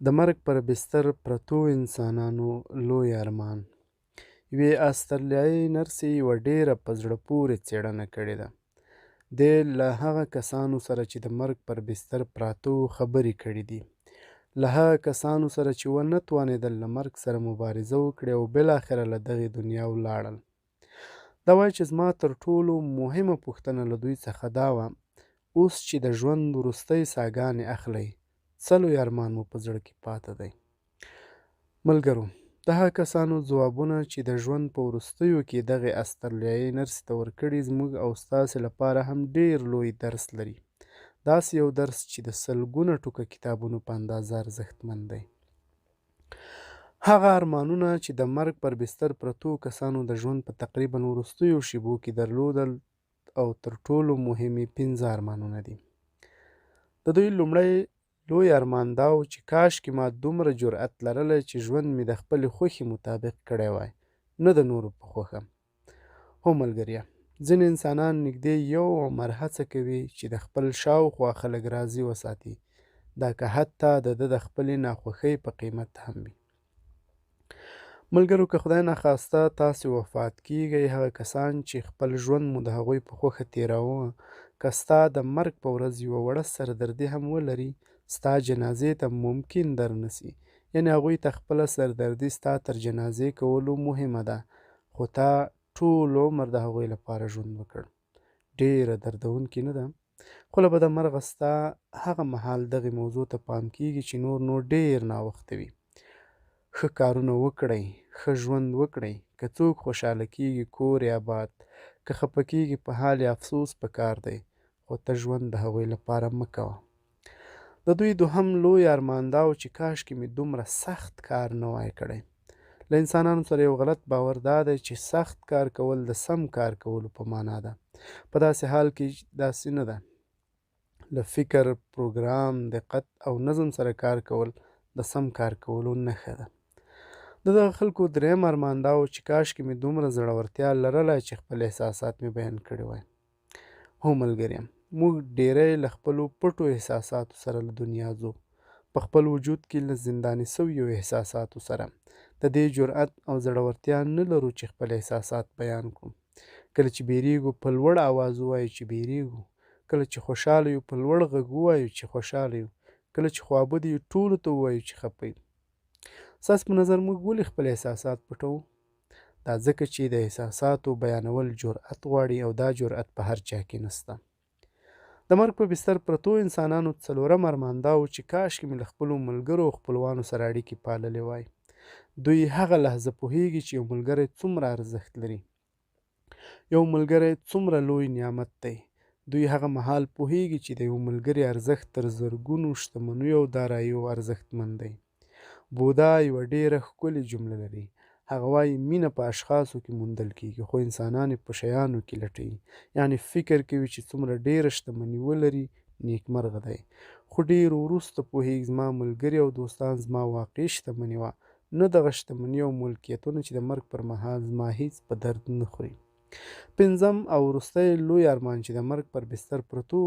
د مرګ پر بستر پرتو انسانانو لوی ارمان. یوې استرالیایي نرسې یوه ډېره په زړه پورې څېړنه کړې ده. دې له هغه کسانو سره چې د مرګ پر بستر پراته وو خبرې کړې دي. له هغه کسانو سره چې ونه توانېدل له مرګ سره مبارزه وکړي او بالاخره له دغې دنیا ولاړل. دا وایي چې زما تر ټولو مهمه پوښتنه له دوی څخه دا وه، اوس چې د ژوند وروستۍ ساګانې اخلئ، څه لوی ارمان مو په زړه کې پاته دی؟ ملګرو، د هغه کسانو ځوابونه چې د ژوند په وروستیو کې دغې استرالیایي نرسې ته ورکړي زموږ او ستاسې لپاره هم ډېر لوی درس لري. داسې یو درس چې د سلګونه ټوکه کتابونو په اندازه ارزښتمن دی. هغه ارمانونه چې د مرګ پر بستر پرتو کسانو د ژوند په تقریبا وروستیو شېبو کې درلودل او تر ټولو مهمې 5 ارمانونه دي. د دوی لومړی لوی ارمان دا و چې کاشکې ما دومره جرأت لرلی چې ژوند مې د خپلې خوښې مطابق کړی وای، نه د نورو په خوښه. هو ملګريه، ځینې انسانان نږدې یو عمر هڅه کوي چې د خپل شاوخوا خلک راضي وساتي، دا که حتی د ده د خپلې ناخوښۍ په قیمت هم وي. ملګرو، که خدای ناخواسته تاسې وفات کیږئ، هغه کسان چې خپل ژوند مو د هغوی په خوښه تېراوه، که ستا د مرګ په ورځ یوه وړه سردردي هم ولري، ستا جنازې ته ممکن درنسي. یعنې هغوی ته خپله سردردي ستا تر جنازې کولو مهمه ده، خو تا ټول عمر د هغوی لپاره ژوند وکړ. ډېره دردونکې نه ده؟ خو له بده مرغه ستا هغه مهال دغې موضوع ته پام کیږي چې نور ډېر ناوخته وي. ښه کارونه وکړئ، ښه ژوند وکړئ. که څوک خوشحاله کیږي کور یې آباد، که خفه کیږي په حال یې افسوس پکار دی، خو ته ژوند د هغوی لپاره مه کوه. د دوی دوهم لوی ارمان دا و چې کاشکې مې دومره سخت کار نه وای کړی. له انسانانو سره یو غلط باور دا دی چې سخت کار کول د سم کار کولو په معنا ده. په داسې حال کې داسې نه ده. له فکر، پروګرام، دقت او نظم سره کار کول د سم کار کولو نښه ده. د دغه خلکو دریم ارمان دا و چې کاشکې مې دومره زړورتیا لرلی چې خپل احساسات مې بیان کړي وای. هو ملګریم، موږ ډیری له خپلو پټو احساساتو سره له دنیا ځو، په خپل وجود کې له زنداني سویو احساساتو سره. د دې جرأت او زړورتیا نه لرو چې خپل احساسات بیان کړو. کله چې بیریږو په لوړ آواز ووایو چې بیریږو، کله چې خوشحاله یو په لوړ غږ ووایو چې خوشحاله یو، کله چې خوابدي یو ټولو ته ووایو چې خفه یو. ستاسو په نظر موږ ولې خپل احساسات پټوو؟ دا ځکه چې د احساساتو بیانول جرأت غواړي او دا جرأت په هر چا کې نسته. د مرګ په بستر پرتو انسانانو څلورم ارمان دا و چې کاشکې مې له خپلو ملګرو او خپلوانو سره اړیکې پاللې وای. دوی هغه لحظه پوهیږي چې یو ملګری څومره ارزښت لري، یو ملګری څومره لوی نعمت دی. دوی هغه مهال پوهیږي چې د یو ملګري ارزښت تر زرګونو شتمنیو او داراییو ارزښتمن دی. بودا یوه ډېره ښکلې جمله لري. هغه وایي مینه په اشخاصو کې موندل کېږي، خو انسانان یې په شیانو کې لټوي. یعنې فکر کوي چې څومره ډېره شتمني ولري نیکمرغه دی، خو ډېر وروسته پوهېږي زما ملګري او دوستان زما واقعي شتمني وه، نه دغه شتمني او ملکیتونه چې د مرګ پر مهال زما هیڅ په درد نه خوري. پنځم او وروستی لوی ارمان چې د مرګ پر بستر پرتو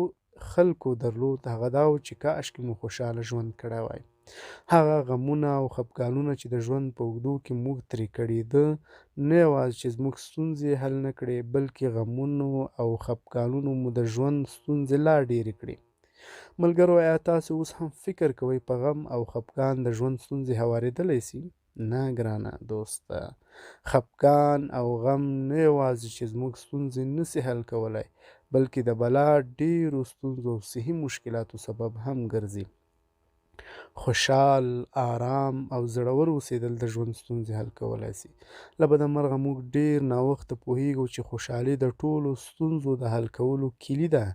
خلکو درلود هغه دا و چې کاشکې مو خوشحاله ژوند کړی وای. هغه غمونه او خفګانونه چې د ژوند په اوږدو کې موږ ترې کړي ده، نه یوازې چې زموږ ستونزې حل نه کړې، بلکې غمونو او خفګانونو مو د ژوند ستونزې لا ډېرې کړې. ملګرو، آیا تاسو اوس هم فکر کوئ په غم او خفګان د ژوند ستونزې هوارېدلی سي؟ نه ګرانه دوسته، خفګان او غم نه یوازې چې زموږ ستونزې نسي حل کولی، بلکې د بلا ډېرو ستونزو او صحي مشکلاتو سبب هم ګرځي. خوشحال، آرام او زړور اوسېدل د ژوند ستونزې حل کولی سي. له بده مرغه موږ ډېر ناوخته پوهېږو چې خوشحالي د ټولو ستونزو د حل کولو کلي ده،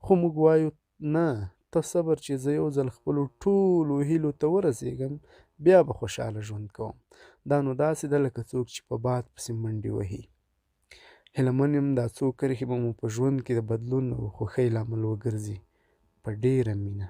خو موږ وایو نه، ته صبر چې زه یو ځل خپلو ټولو هیلو ته ورسېږم بیا به خوشحاله ژوند کوم. دا نو داسې ده لکه څوک چې په باد پسې منډې وهي. هیله من یم دا څو کرښې به مو په ژوند کې د بدلون او خوښۍ لامل وګرځي. په ډېره مینه.